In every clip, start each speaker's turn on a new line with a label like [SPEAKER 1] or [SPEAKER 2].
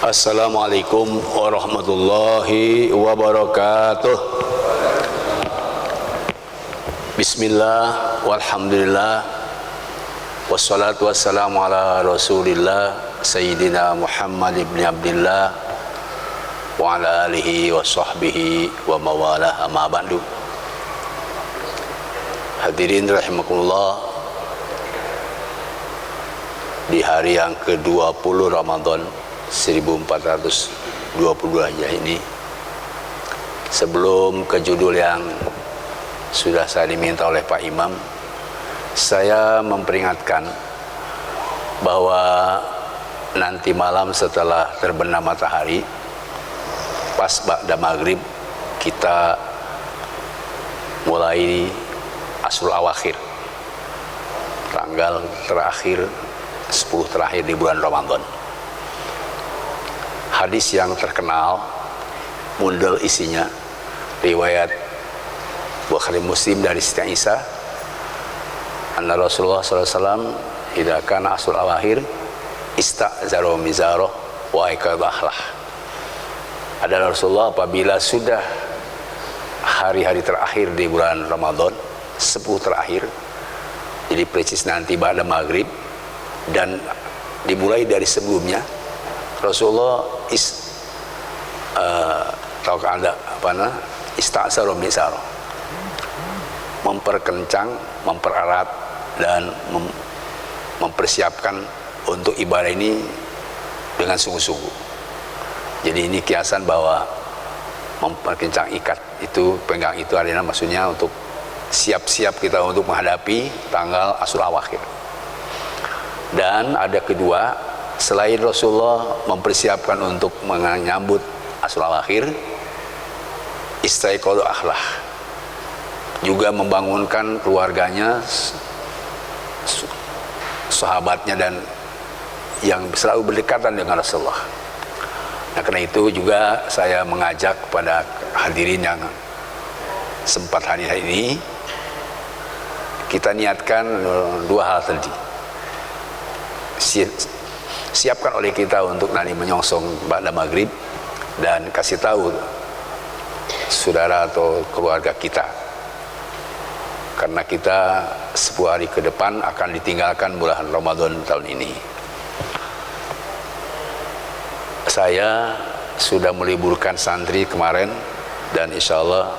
[SPEAKER 1] Assalamualaikum warahmatullahi wabarakatuh. Bismillah, walhamdulillah, wassalatu wassalamu ala rasulillah Sayyidina Muhammad ibn Abdillah wa ala alihi wa sahbihi wa mawalah, amma ba'du. Hadirin rahimakumullah, di hari yang ke-20 Ramadan 1422 Hijriah ini, sebelum ke judul yang sudah saya diminta oleh Pak Imam, saya memperingatkan bahwa nanti malam setelah terbenam matahari, pas ba'da maghrib, kita mulai Asrul Awakhir, tanggal terakhir 10 terakhir di bulan Ramadan. Hadis yang terkenal, mundal isinya, riwayat Bukhari Muslim dari Siti Aisyah, anna Rasulullah SAW idza kana asrul awakhir ista'zara mizarah wa aikadahlah. Adalah Rasulullah apabila sudah hari-hari terakhir di bulan Ramadan, 10 terakhir, jadi persis nanti pada maghrib dan dimulai dari sebelumnya, Rasulullah ista'zara mizarah, memperkencang, mempererat dan mempersiapkan untuk ibadah ini dengan sungguh-sungguh. Jadi ini kiasan bahwa memperkencang ikat itu, penggang itu adalah maksudnya untuk siap-siap kita untuk menghadapi tanggal Asrul Awakhir. Dan ada kedua, selain Rasulullah mempersiapkan untuk menyambut Asrul Awakhir, istaiqadha ahlah, juga membangunkan keluarganya, sahabatnya dan yang selalu berdekatan dengan Rasulullah. Nah, karena itu juga saya mengajak kepada hadirin yang sempat hadir hari ini, kita niatkan dua hal tadi. Siapkan oleh kita untuk nanti menyongsong ba'da maghrib dan kasih tahu saudara atau keluarga kita, karena kita 10 hari ke depan akan ditinggalkan bulan Ramadan tahun ini. Saya sudah meliburkan santri kemarin dan insya Allah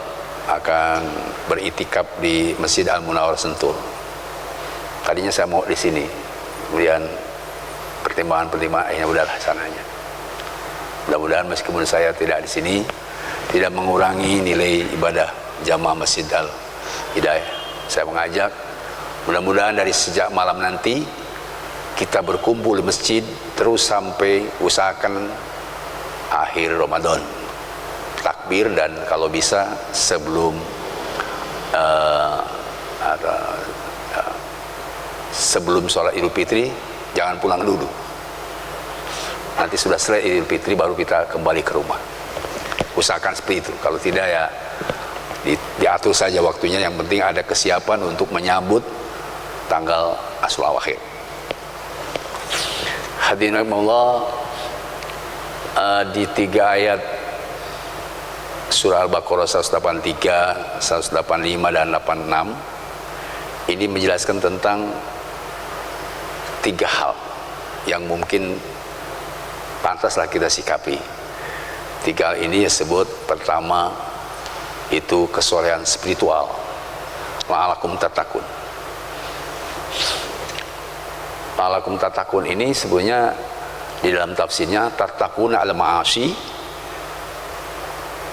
[SPEAKER 1] akan beritikaf di Masjid Al-Munawwar Sentul. Tadinya saya mau di sini, kemudian pertimbangan-pertimbangan akhirnya udahlah sananya. Mudah-mudahan meskipun saya tidak di sini, tidak mengurangi nilai ibadah jamaah Masjid Al-Hidayah. Saya mengajak, mudah-mudahan dari sejak malam nanti kita berkumpul di masjid terus sampai usahakan akhir Ramadan, takbir, dan kalau bisa sebelum sebelum sholat Idul Fitri jangan pulang dulu. Nanti sudah selesai Idul Fitri baru kita kembali ke rumah. Usahakan seperti itu. Kalau tidak ya diatur saja waktunya, yang penting ada kesiapan untuk menyambut tanggal Asrul Awakhir. Hadirin rahimakumullah, di 3 ayat surah Al-Baqarah 183, 185 dan 86 ini menjelaskan tentang 3 hal yang mungkin pantaslah kita sikapi. 3 hal ini disebut, pertama itu kesolehan spiritual, la'alakum tattaqun. La'alakum tattaqun ini sebenarnya di dalam tafsirnya tattaquna al ma'asi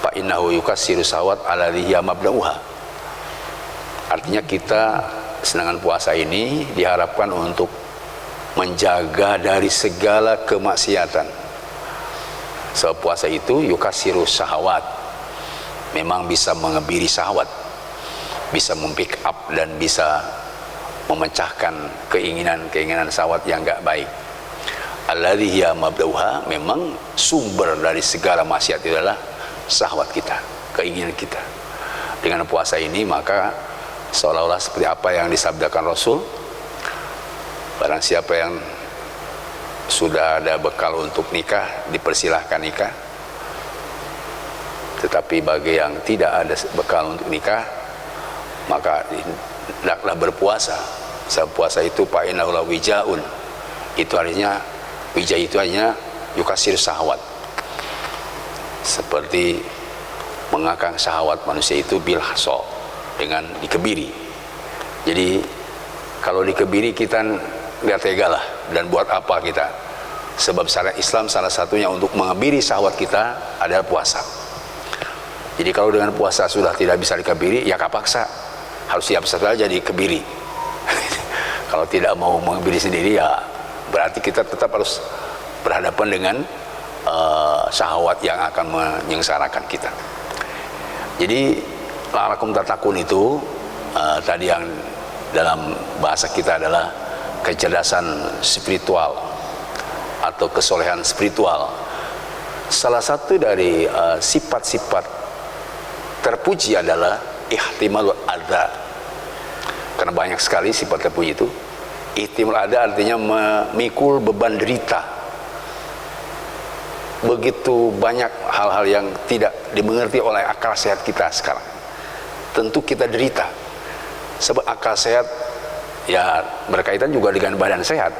[SPEAKER 1] fa innahu yukassiru sawat alladhi hiya mabda'uha. Artinya kita sedangkan puasa ini diharapkan untuk menjaga dari segala kemaksiatan. So, puasa itu yukassiru syahwat, memang bisa mengebiri syahwat, bisa mempick up dan bisa memecahkan keinginan-keinginan syahwat yang enggak baik. Alladhi hiya mabda'uha, memang sumber dari segala maksiat itu adalah syahwat kita, keinginan kita. Dengan puasa ini maka seolah-olah seperti apa yang disabdakan Rasul, barang siapa yang sudah ada bekal untuk nikah, dipersilahkan nikah. Tetapi bagi yang tidak ada bekal untuk nikah, maka hendaklah berpuasa. Sebab puasa itu fa'innahu wijaun. Itu artinya, wija itu artinya yukasir syahwat. Seperti mengakang syahwat manusia itu bil haso, dengan dikebiri. Jadi kalau dikebiri kita nggak tega lah, dan buat apa kita? Sebab syariat Islam salah satunya untuk mengebiri syahwat kita adalah puasa. Jadi kalau dengan puasa sudah tidak bisa dikebiri, ya kapaksa, harus siap saja dikebiri. Kalau tidak mau mengebiri sendiri, ya berarti kita tetap harus berhadapan dengan syahwat yang akan menyengsarakan kita. Jadi la'allakum tattaqun itu tadi yang dalam bahasa kita adalah kecerdasan spiritual atau kesolehan spiritual. Salah satu dari sifat-sifat terpuji adalah ihtimalul adza. Karena banyak sekali sifat terpuji itu. Ihtimalul adza artinya memikul beban derita. Begitu banyak hal-hal yang tidak dimengerti oleh akal sehat kita sekarang. Tentu kita derita. Sebab akal sehat ya berkaitan juga dengan badan sehat,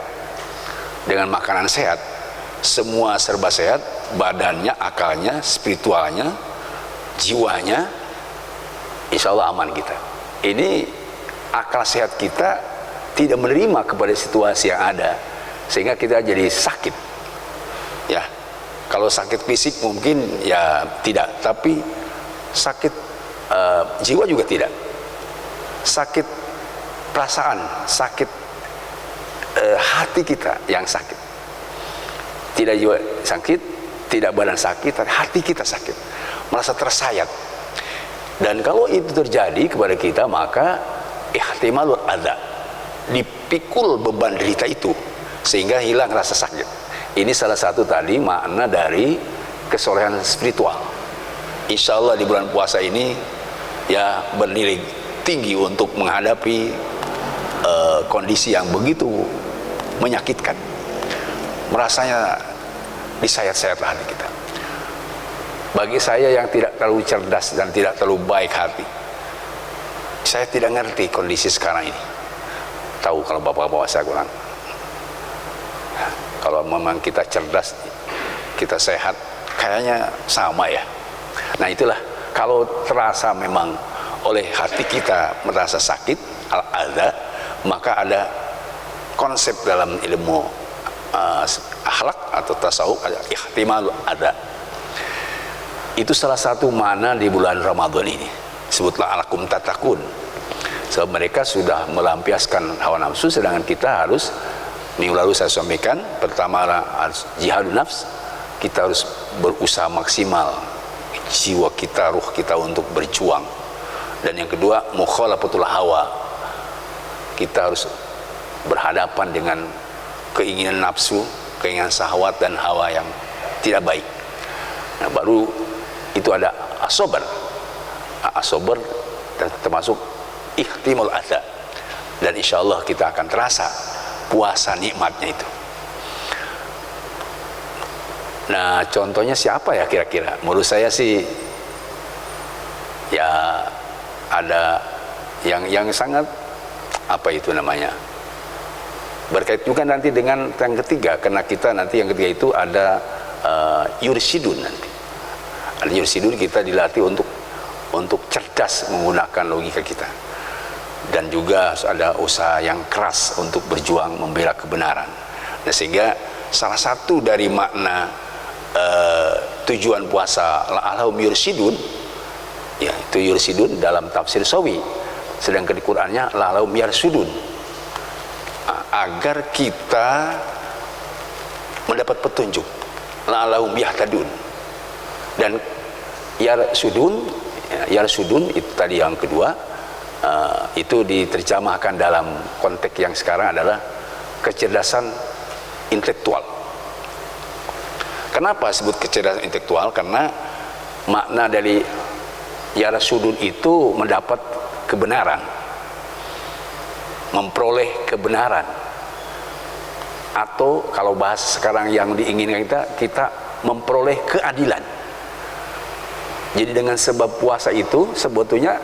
[SPEAKER 1] dengan makanan sehat. Semua serba sehat, badannya, akalnya, spiritualnya, jiwanya, insya Allah aman kita. Ini akal sehat kita tidak menerima kepada situasi yang ada, sehingga kita jadi sakit. Ya, kalau sakit fisik mungkin ya tidak, tapi sakit jiwa juga tidak. Sakit perasaan, sakit hati kita yang sakit. Tidak jiwa sakit, tidak badan sakit, tapi hati kita sakit, merasa tersayat. Dan kalau itu terjadi kepada kita, maka ihtimalul adza, dipikul beban derita itu sehingga hilang rasa sakit. Ini salah satu tadi makna dari kesolehan spiritual. Insya Allah di bulan puasa ini ya bernilai tinggi untuk menghadapi kondisi yang begitu menyakitkan. Merasanya disayat-sayat hati kita. Bagi saya yang tidak terlalu cerdas dan tidak terlalu baik hati, saya tidak ngerti kondisi sekarang ini. Tahu kalau bapak-bapak saya kurang. Kalau memang kita cerdas, kita sehat, kayaknya sama ya. Nah itulah, kalau terasa memang oleh hati kita merasa sakit, al-adza, maka ada konsep dalam ilmu akhlak atau tasawuf, ada ihtimalul adza. Itu salah satu makna di bulan Ramadan ini. Sebutlah la'allakum tattaqun. Sebab mereka sudah melampiaskan hawa nafsu, sedangkan kita harus, minggu lalu saya sampaikan, pertama harus jihadun nafs. Kita harus berusaha maksimal jiwa kita, ruh kita untuk berjuang. Dan yang kedua, mukhalafatul hawa. Kita harus berhadapan dengan keinginan nafsu, keinginan syahwat dan hawa yang tidak baik. Nah, baru itu ada as-sabr. As-sabr dan termasuk ihtimalul adza. Dan insya Allah kita akan terasa puasa nikmatnya itu. Nah, contohnya siapa ya kira-kira? Menurut saya sih ya ada yang sangat apa itu namanya, berkait juga nanti dengan yang ketiga, karena kita nanti yang ketiga itu ada yursidun nanti. Ada yursidun, kita dilatih untuk cerdas menggunakan logika kita, dan juga ada usaha yang keras untuk berjuang membela kebenaran. Nah, sehingga salah satu dari makna tujuan puasa la'allahum yursidun, ya itu yursidun dalam tafsir Sawi, sedangkan di Qur'annya la'allahum yarsudun, agar kita mendapat petunjuk, la'allahum yahtadun. Dan yarsudun itu tadi yang kedua, itu diterjemahkan dalam konteks yang sekarang adalah kecerdasan intelektual. Kenapa sebut kecerdasan intelektual? Karena makna dari yarsudun itu mendapat kebenaran, memperoleh kebenaran. atau kalau bahas sekarang yang diinginkan kita memperoleh keadilan. Jadi dengan sebab puasa itu sebetulnya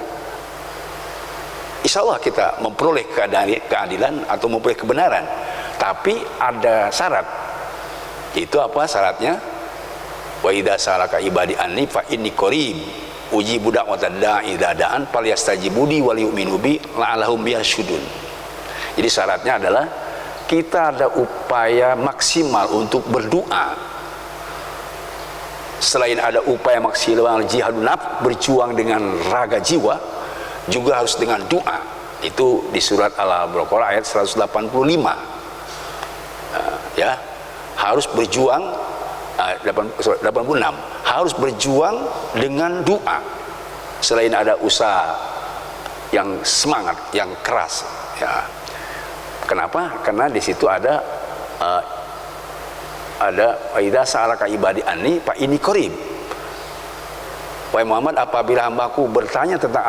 [SPEAKER 1] insya Allah kita memperoleh keadilan atau memperoleh kebenaran, tapi ada syarat. Itu apa syaratnya? Wa idza salaka ibadi anni fa inni qarib ujibu da'watad da'i idza da'an falyastajibuli wa liyu'minu bi la'allahum yarshudun. Jadi syaratnya adalah kita ada upaya maksimal untuk berdoa. Selain ada upaya maksimal jihadun nafs, berjuang dengan raga jiwa, juga harus dengan doa. Itu di surat Al-Baqarah ayat 185. Ya, harus berjuang 86. Harus berjuang dengan doa. Selain ada usaha yang semangat, yang keras, ya. Kenapa? Karena di situ ada idza sa'alaka ibadi anni fa inni qarib. Wahai Muhammad, apabila hambaku bertanya tentang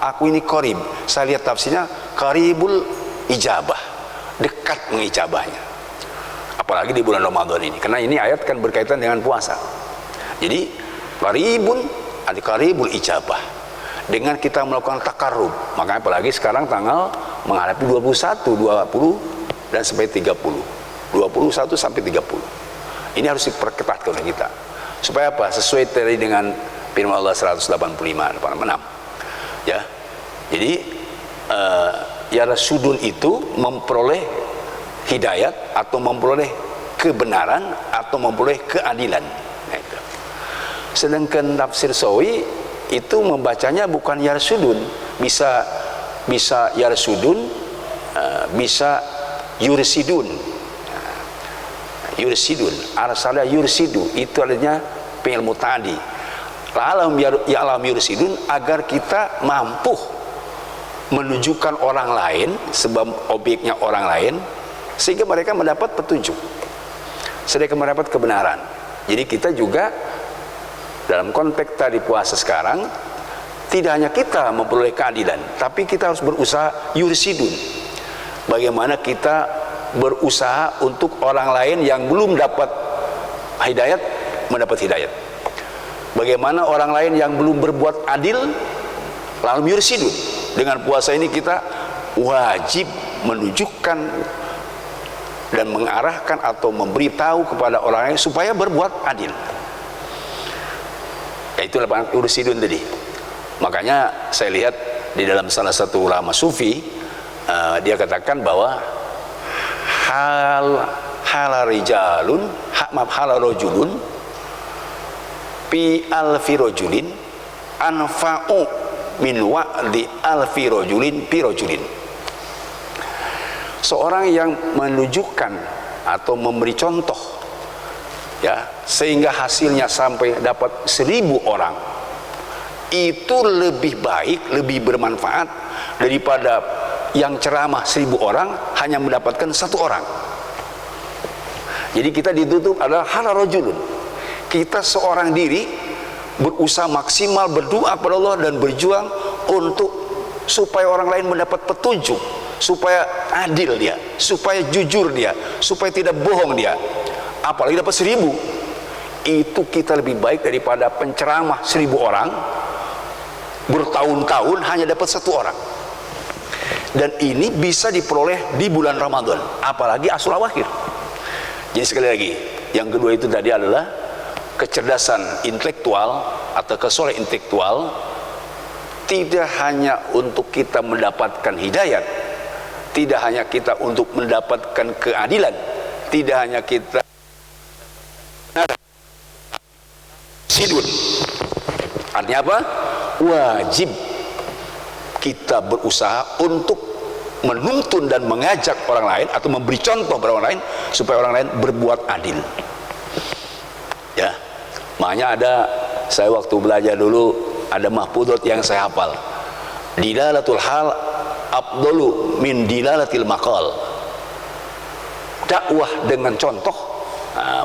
[SPEAKER 1] aku ini qarib. Saya lihat tafsirnya qaribul ijabah, dekat mengijabahnya. Apalagi di bulan Ramadan ini, karena ini ayat kan berkaitan dengan puasa. Jadi qaribul ijabah, dengan kita melakukan takarrub. Makanya apalagi sekarang tanggal menghadapi 21, 20 dan sampai 30. 21 sampai 30. Ini harus diperketat oleh kita. Supaya apa? Sesuai tadi dengan firman Allah 185, 86. Ya. Jadi yarasudun itu memperoleh hidayat atau memperoleh kebenaran atau memperoleh keadilan. Nah, itu. Sedangkan tafsir Sawi itu membacanya bukan yarsudun, bisa yarsudun, bisa yursidun. Yursidun, arsala yursidu, itu artinya fi'il muta'addi. La'allahum yursidun, agar kita mampu menunjukkan orang lain sebab objeknya orang lain, sehingga mereka mendapat petunjuk, sehingga mendapat kebenaran. Jadi kita juga dalam konteks tadi puasa sekarang, tidak hanya kita memperoleh keadilan, tapi kita harus berusaha yursidun. Bagaimana kita berusaha untuk orang lain yang belum dapat hidayat mendapat hidayat. Bagaimana orang lain yang belum berbuat adil lalu yursidun. Dengan puasa ini kita wajib menunjukkan dan mengarahkan atau memberitahu kepada orang lain supaya berbuat adil. Itu yursidun tadi. Makanya saya lihat di dalam salah satu ulama sufi, dia katakan bahwa hala rojulun pi alfi rojulin anfa'u min wa'di alfi rojulin pi rojulin. Seorang yang menunjukkan atau memberi contoh, ya, sehingga hasilnya sampai dapat 1000 orang, itu lebih baik, lebih bermanfaat daripada yang ceramah 1000 orang hanya mendapatkan 1 orang. Jadi kita ditutup adalah hala rojulun. Kita seorang diri berusaha maksimal berdoa kepada Allah dan berjuang untuk supaya orang lain mendapat petunjuk, supaya adil dia, supaya jujur dia, supaya tidak bohong dia. Apalagi dapat 1000, itu kita lebih baik daripada penceramah 1000 orang bertahun-tahun hanya dapat 1 orang. Dan ini bisa diperoleh di bulan Ramadan, apalagi Ashura Awakhir. Jadi sekali lagi, yang kedua itu tadi adalah kecerdasan intelektual atau kesolehan intelektual, tidak hanya untuk kita mendapatkan hidayat, tidak hanya kita untuk mendapatkan keadilan, tidak hanya kita sidun. Artinya apa? Wajib kita berusaha untuk menuntun dan mengajak orang lain atau memberi contoh kepada orang lain supaya orang lain berbuat adil. Ya, makanya ada, saya waktu belajar dulu ada mahfudot yang saya hafal. Dilalatul hal afdalu min dilalatil maqal. Dakwah dengan contoh,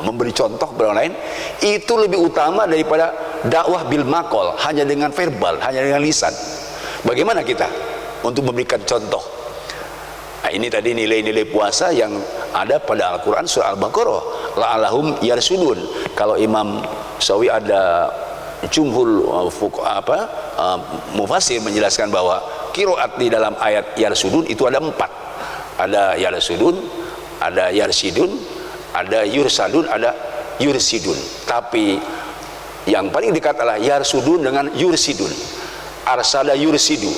[SPEAKER 1] memberi contoh kepada orang lain itu lebih utama daripada dakwah bil maqal, hanya dengan verbal, hanya dengan lisan. Bagaimana kita untuk memberikan contoh? Nah, ini tadi nilai-nilai puasa yang ada pada Al-Quran surah Al-Baqarah, la'allahum yarsudun. Kalau Imam Syafi'i ada jumhur mufassir menjelaskan bahwa qiraat di dalam ayat yarsudun itu ada 4. Ada yarsudun, ada yarsidun, ada yursadun, ada yursidun. Tapi yang paling dekat adalah yarsudun dengan yursidun. Arsada yursidu.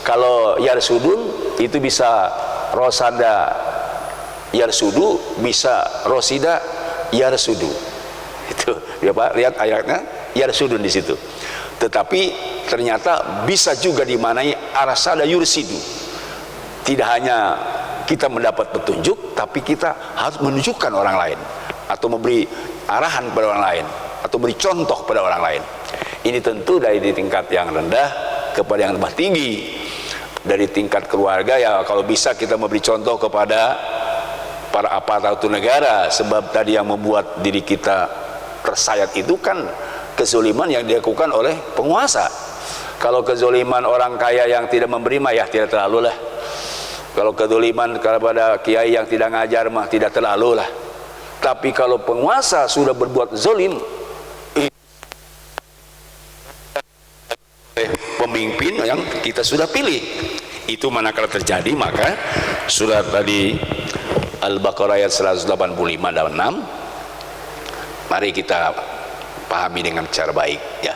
[SPEAKER 1] Kalau yarsudun itu bisa rosada yarsudu, bisa rosida yarsudu. Itu ya Pak, lihat ayatnya yarsudun di situ. Tetapi ternyata bisa juga dimaknai arsada yursidu. Tidak hanya kita mendapat petunjuk, tapi kita harus menunjukkan orang lain atau memberi arahan kepada orang lain atau beri contoh pada orang lain. Ini tentu dari tingkat yang rendah kepada yang lebih tinggi. Dari tingkat keluarga, ya kalau bisa kita memberi contoh kepada para aparatur negara, sebab tadi yang membuat diri kita tersayat itu kan kezoliman yang dilakukan oleh penguasa. Kalau kezoliman orang kaya yang tidak memberi mah ya tidak terlalu lah. Kalau kezoliman kepada kiai yang tidak ngajar mah tidak terlalu lah. Tapi kalau penguasa sudah berbuat zolim, pemimpin yang kita sudah pilih, itu manakala terjadi, maka surat tadi Al-Baqarah ayat 185 dan 6 mari kita pahami dengan cara baik ya.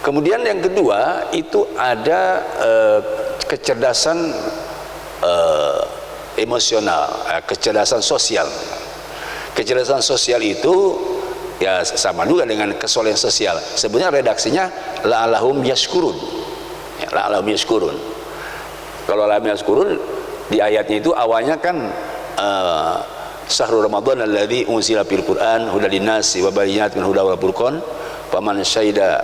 [SPEAKER 1] Kemudian yang kedua itu ada kecerdasan emosional, kecerdasan sosial. Kecerdasan sosial itu ya sama juga dengan kesolehan sosial. Sebenarnya redaksinya la'allahum yashkurun. Ya, la'allahum yashkurun. Kalau la'allahum yashkurun di ayatnya itu awalnya kan syahrul Ramadan alladzi unzila fil Qur'an hudal linnasi wa bayyinatin minal huda wal furqan faman syahida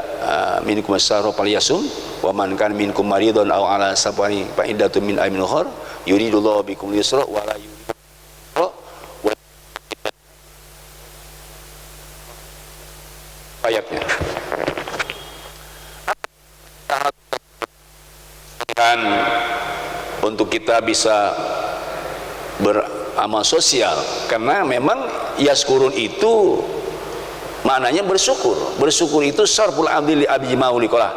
[SPEAKER 1] minkum asy-syahra falyasum wa man kana minkum maridun aw ala safarin fa iddatun min aymin ukhra yuridullahu bikum yusra wa la yuridu ayatnya. Dan untuk kita bisa beramal sosial, karena memang yaskurun itu maknanya bersyukur. Bersyukur itu sarful abdi li abjimahu liqalah,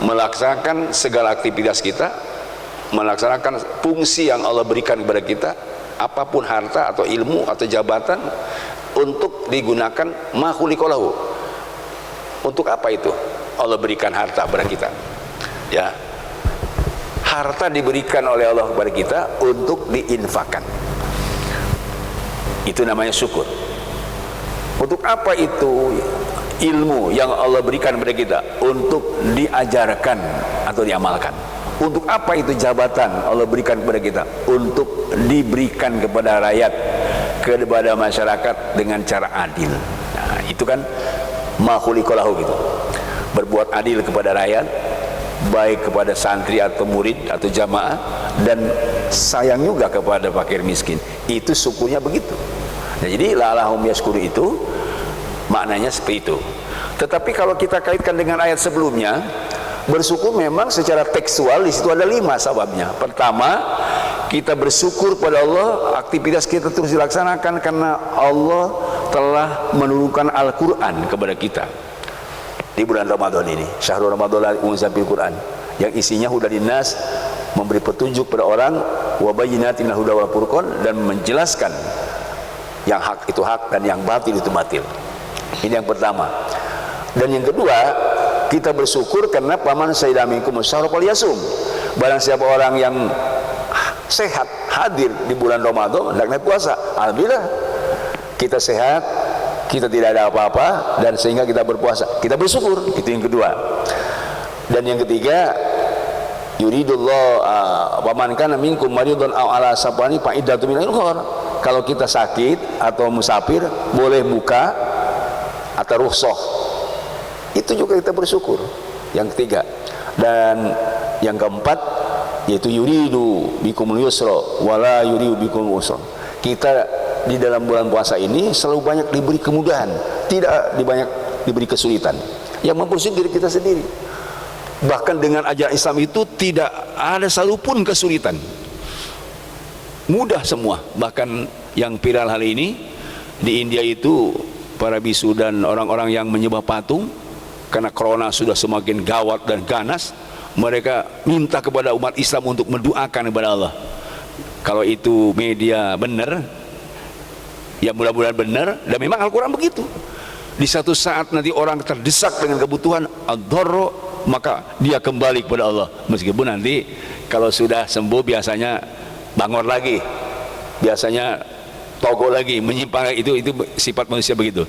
[SPEAKER 1] melaksanakan segala aktivitas kita, melaksanakan fungsi yang Allah berikan kepada kita, apapun harta atau ilmu atau jabatan, untuk digunakan mahuliqalahu. Untuk apa itu Allah berikan harta kepada kita? Ya, harta diberikan oleh Allah kepada kita untuk diinfakkan. Itu namanya syukur. Untuk apa itu ilmu yang Allah berikan kepada kita? Untuk diajarkan atau diamalkan. Untuk apa itu jabatan Allah berikan kepada kita? Untuk diberikan kepada rakyat, kepada masyarakat dengan cara adil. Nah, itu kan makhulikolahu gitu, berbuat adil kepada rakyat, baik kepada santri atau murid atau jamaah, dan sayang juga kepada fakir miskin. Itu syukurnya begitu. Nah, jadi la'allahum yashkuru itu maknanya seperti itu. Tetapi kalau kita kaitkan dengan ayat sebelumnya, bersyukur memang secara tekstual di situ ada 5 sebabnya. Pertama, kita bersyukur pada Allah, aktivitas kita terus dilaksanakan karena Allah telah menurunkan Al-Quran kepada kita di bulan Ramadan ini. Syahrul Ramadan unzila fil Quran, yang isinya hudal linnas, memberi petunjuk pada orang, wa bayyinatin minal huda wal furqan, dan menjelaskan yang hak itu hak dan yang batil itu batil. Ini yang pertama. Dan yang kedua, kita bersyukur karena paman syahida minkum asyhara falyasum. Barang siapa orang yang sehat hadir di bulan Ramadan hendaknya puasa. Alhamdulillah kita sehat, kita tidak ada apa-apa, dan sehingga kita berpuasa, kita bersyukur. Itu yang kedua. Dan yang ketiga, yuridullah wa man kana minkum maridun aw ala safarin fa iddatun min ukhra. Kalau kita sakit atau musafir, boleh buka atau rukhsah. Itu juga kita bersyukur. Yang ketiga. Dan yang keempat, yaitu yuridu bikumul yusra wa la yuridu bikumul usra. Kita di dalam bulan puasa ini selalu banyak diberi kemudahan, tidak diberi kesulitan, yang mempersulit diri kita sendiri. Bahkan dengan ajaran Islam itu tidak ada satupun kesulitan.
[SPEAKER 2] mudah semua. Bahkan yang viral hari ini di India itu, para bisu dan orang-orang yang menyembah patung, karena corona sudah semakin gawat dan ganas, mereka minta kepada umat Islam untuk mendoakan kepada Allah. Kalau itu media benar, ya mudah-mudahan benar, dan memang Al-Quran begitu. Di satu saat nanti orang terdesak dengan kebutuhan ad-dharra, maka dia kembali kepada Allah. Meskipun nanti kalau sudah sembuh biasanya bangor lagi, biasanya togo lagi, menyimpang, itu sifat manusia begitu.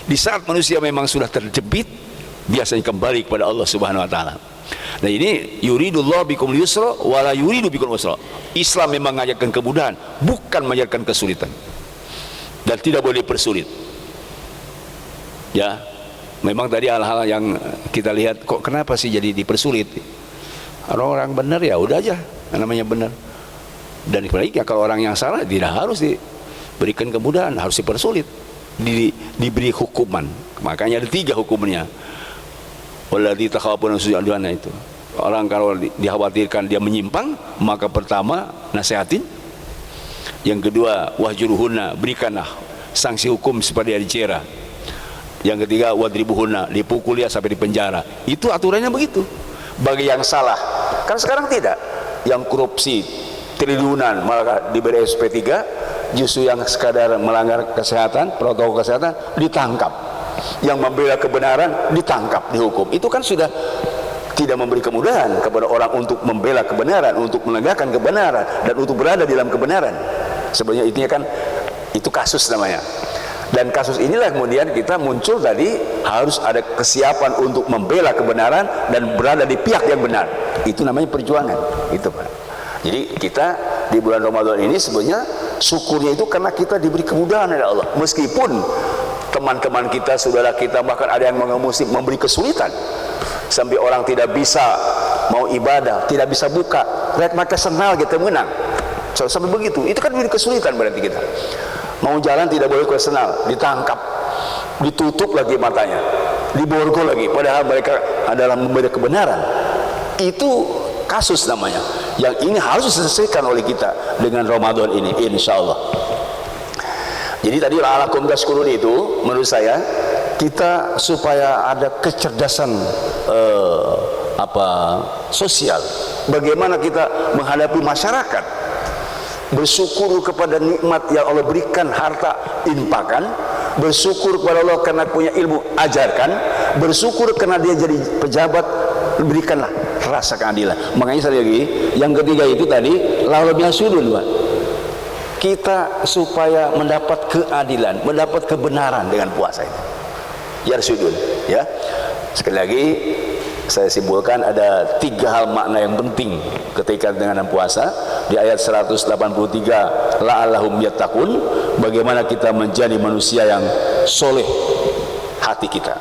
[SPEAKER 2] Di saat manusia memang sudah terjepit, biasanya kembali kepada Allah Subhanahu wa taala. Nah, ini yuridullah bikumul yusra wala yuridu bikumul usra. Islam memang mengajarkan kemudahan, bukan mengajarkan kesulitan. Dan tidak boleh dipersulit. Ya, memang tadi hal-hal yang kita lihat, kok kenapa sih jadi dipersulit? Orang-orang benar ya udah aja, namanya benar. Dan sebaliknya kalau orang yang salah tidak harus diberikan kemudahan, harus dipersulit, diberi hukuman. Makanya ada 3 hukumannya. Walladzi takhafuna su'adana itu. Orang kalau dikhawatirkan dia menyimpang, maka pertama nasihatin. Yang kedua wahjuruhunna, berikanlah sanksi hukum seperti dicera. Yang ketiga wadribuhunna, dipukul dia sampai di penjara. Itu aturannya begitu. Bagi yang salah, kan sekarang tidak. Yang korupsi triliunan malah diberi SP3, justru yang sekadar melanggar kesehatan, protokol kesehatan ditangkap. Yang membela kebenaran ditangkap, dihukum. Itu kan sudah tidak memberi kemudahan kepada orang untuk membela kebenaran, untuk menegakkan kebenaran, dan untuk berada di dalam kebenaran. Sebenarnya intinya kan itu kasus namanya. Dan kasus inilah kemudian kita muncul tadi, harus ada kesiapan untuk membela kebenaran dan berada di pihak yang benar. Itu namanya perjuangan. Itu Pak. Jadi kita di bulan Ramadan ini sebenarnya syukurnya itu karena kita diberi kemudahan oleh Allah. Meskipun teman-teman kita, saudara kita, bahkan ada yang memberi kesulitan sampai orang tidak bisa mau ibadah, tidak bisa buka, lihat maka senal kita menang. Sampai begitu, itu kan beri kesulitan berarti kita. Mau jalan tidak boleh kesenal, ditangkap, ditutup lagi matanya, diborgol lagi, padahal mereka adalah membela kebenaran. Itu kasus namanya, yang ini harus diselesaikan oleh kita dengan Ramadan ini, insya Allah. Jadi tadi la'alakum tashkurun itu menurut saya kita supaya ada kecerdasan sosial, bagaimana kita menghadapi masyarakat, bersyukur kepada nikmat yang Allah berikan, harta infakkan, bersyukur kepada Allah karena punya ilmu, ajarkan, bersyukur karena dia jadi pejabat, berikanlah rasa keadilan. Makanya sekali lagi yang ketiga itu tadi la'allahum yahsudun, Pak. Kita supaya mendapat keadilan, mendapat kebenaran dengan puasa ini. Yarsudun, ya. Sekali lagi saya simpulkan ada 3 hal makna yang penting ketika dengan puasa. Di ayat 183 la'allahum yattaqun, bagaimana kita menjadi manusia yang soleh hati kita,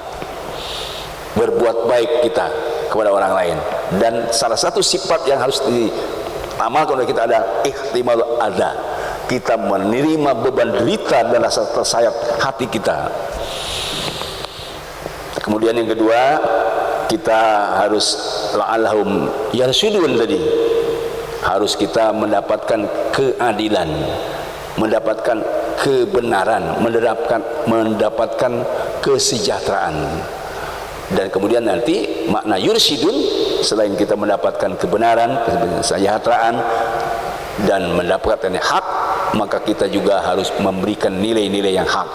[SPEAKER 2] berbuat baik kita kepada orang lain. Dan salah satu sifat yang harus diamalkan oleh kita ada ihtimal adza, kita menerima beban derita dan rasa tersayat hati kita. Kemudian yang kedua, kita harus la'allahum yarsudun tadi, harus kita mendapatkan keadilan, mendapatkan kebenaran, mendapatkan kesejahteraan. Dan kemudian nanti makna yursidun, selain kita mendapatkan kebenaran, kesejahteraan dan mendapatkan hak, maka kita juga harus memberikan nilai-nilai yang hak,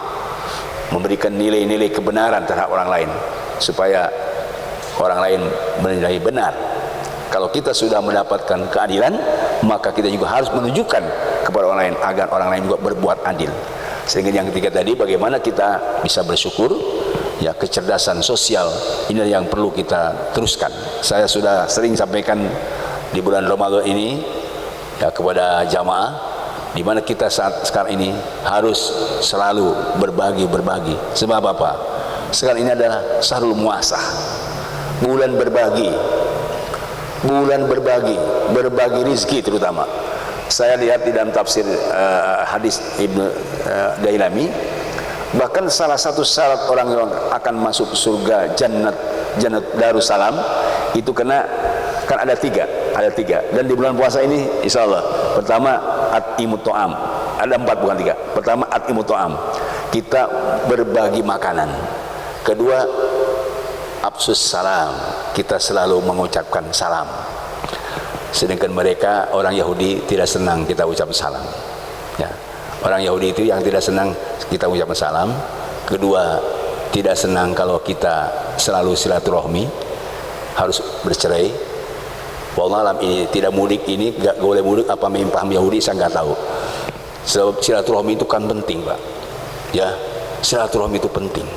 [SPEAKER 2] memberikan nilai-nilai kebenaran terhadap orang lain, supaya orang lain menilai benar. Kalau kita sudah mendapatkan keadilan, maka kita juga harus menunjukkan kepada orang lain agar orang lain juga berbuat adil. Sehingga yang ketiga tadi, bagaimana kita bisa bersyukur, ya, kecerdasan sosial ini yang perlu kita teruskan. Saya sudah sering sampaikan di bulan Ramadan ini, ya, kepada jamaah, di mana kita saat sekarang ini harus selalu berbagi. Sebab apa? Sekarang ini adalah Syahrul Muasah, bulan berbagi, berbagi rizki terutama. Saya lihat di dalam tafsir hadis Ibnu Dailami, bahkan salah satu syarat orang yang akan masuk surga jannat Darussalam itu kena, kan ada 3, ada 3. Dan di bulan puasa ini insya Allah, pertama at-imut to'am, ada 4 bukan 3. Pertama at-imut to'am, kita berbagi makanan. Kedua absus salam, kita selalu mengucapkan salam. Sedangkan mereka orang Yahudi tidak senang kita ucap salam, ya. Orang Yahudi itu yang tidak senang kita ucap salam. Kedua, tidak senang kalau kita selalu silaturahmi, harus bercerai. Wallah alam, ini tidak mudik, ini gak boleh mudik apa paham Yahudi saya nggak tahu. Sebab silaturahmi itu kan penting, Pak, ya. Silaturahmi itu penting.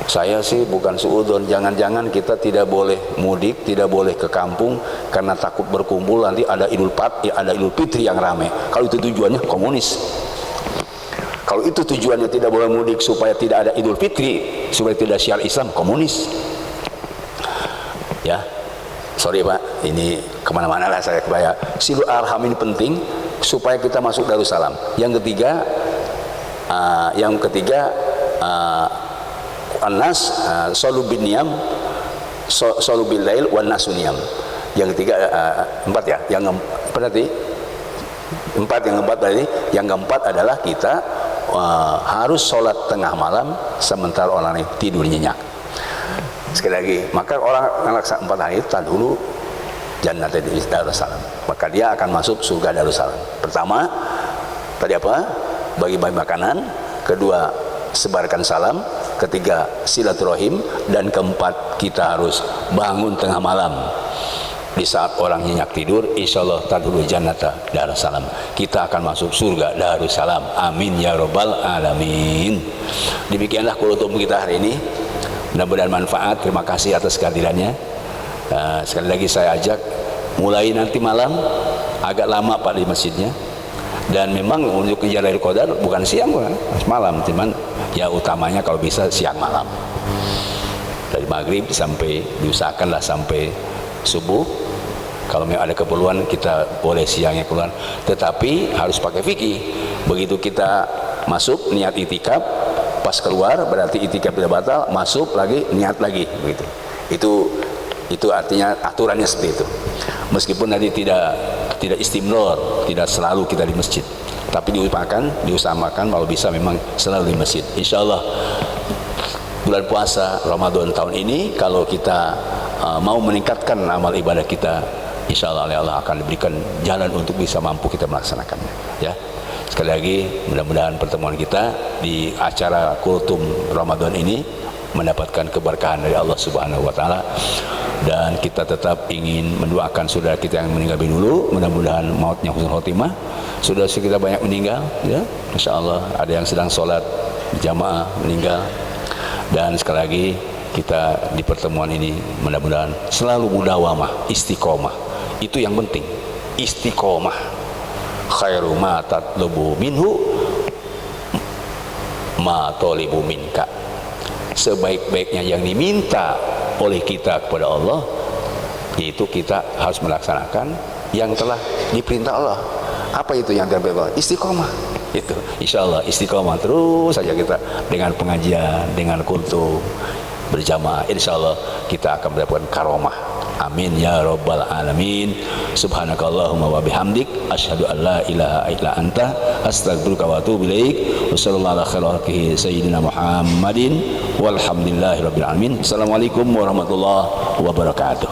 [SPEAKER 2] Saya sih bukan suudzon, jangan-jangan kita tidak boleh mudik, tidak boleh ke kampung karena takut berkumpul nanti ada ada Idul Fitri yang ramai. Kalau itu tujuannya komunis. Kalau itu tujuannya tidak boleh mudik supaya tidak ada Idul Fitri, supaya tidak syiar Islam, komunis. Ya, sorry Pak, ini kemana-mana lah saya kebaya. Silul arham ini penting supaya kita masuk Darussalam. Yang ketiga, Anas solu bin niyam solu bil lail wan nasuniyam. Yang ketiga 4 ya. Yang berarti 4, yang keempat adalah kita harus sholat tengah malam sementara orang lain tidur nyenyak. Sekali lagi, maka orang ngelaksa 4 hari itu dulu jannat di Darussalam, maka dia akan masuk surga Darussalam. Pertama tadi apa? Bagi-bagi makanan. Kedua, sebarkan salam. Ketiga, silaturahim. Dan keempat, kita harus bangun tengah malam di saat orang nyenyak tidur. Insyaallah tadkhulul jannata Darussalam, kita akan masuk surga Darussalam. Amin ya rabbal alamin. Demikianlah kulitum kita hari ini, mudah-mudahan manfaat. Terima kasih atas kehadirannya. Sekali lagi saya ajak mulai nanti malam, agak lama Pak di masjidnya. Dan memang untuk kejar Lailatul Qadar bukan siang, malam, cuman ya utamanya kalau bisa siang malam, dari maghrib sampai diusahakanlah sampai subuh. Kalau memang ada keperluan kita boleh siangnya keluar, tetapi harus pakai fikih. Begitu kita masuk niat itikaf, pas keluar berarti itikaf tidak batal, masuk lagi niat lagi, begitu. Itu artinya aturannya seperti itu. Meskipun nanti tidak istimror, tidak selalu kita di masjid, tapi diusahakan kalau bisa memang selalu di masjid. Insyaallah bulan puasa Ramadan tahun ini kalau kita mau meningkatkan amal ibadah kita, insyaallah Allah akan diberikan jalan untuk bisa mampu kita melaksanakannya, ya. Sekali lagi mudah-mudahan pertemuan kita di acara kultum Ramadan ini mendapatkan keberkahan dari Allah Subhanahu wa taala. Dan kita tetap ingin mendoakan saudara kita yang meninggal lebih dulu, mudah-mudahan mautnya husnul khotimah. Saudara kita banyak meninggal, ya, insyaallah ada yang sedang sholat jamaah meninggal. Dan sekali lagi kita di pertemuan ini mudah-mudahan selalu mudawamah, istiqomah. Itu yang penting, istiqomah. Khairu ma tatlubu minhu ma tolibu minka. Sebaik-baiknya yang diminta oleh kita kepada Allah, yaitu kita harus melaksanakan yang telah diperintah Allah. Apa itu yang diperintah Allah? Istiqomah. Itu insyaallah istiqomah terus saja kita dengan pengajian, dengan kultum berjamaah, insyaallah kita akan mendapatkan karomah. Amin ya rabbal alamin. Subhanakallahumma wa bihamdik asyhadu an la ilaha illa anta astaghfiruka wa atubu ilaik. Wassallallahu ala khairihi sayyidina Muhammadin walhamdulillahi rabbil alamin. Assalamualaikum warahmatullahi wabarakatuh.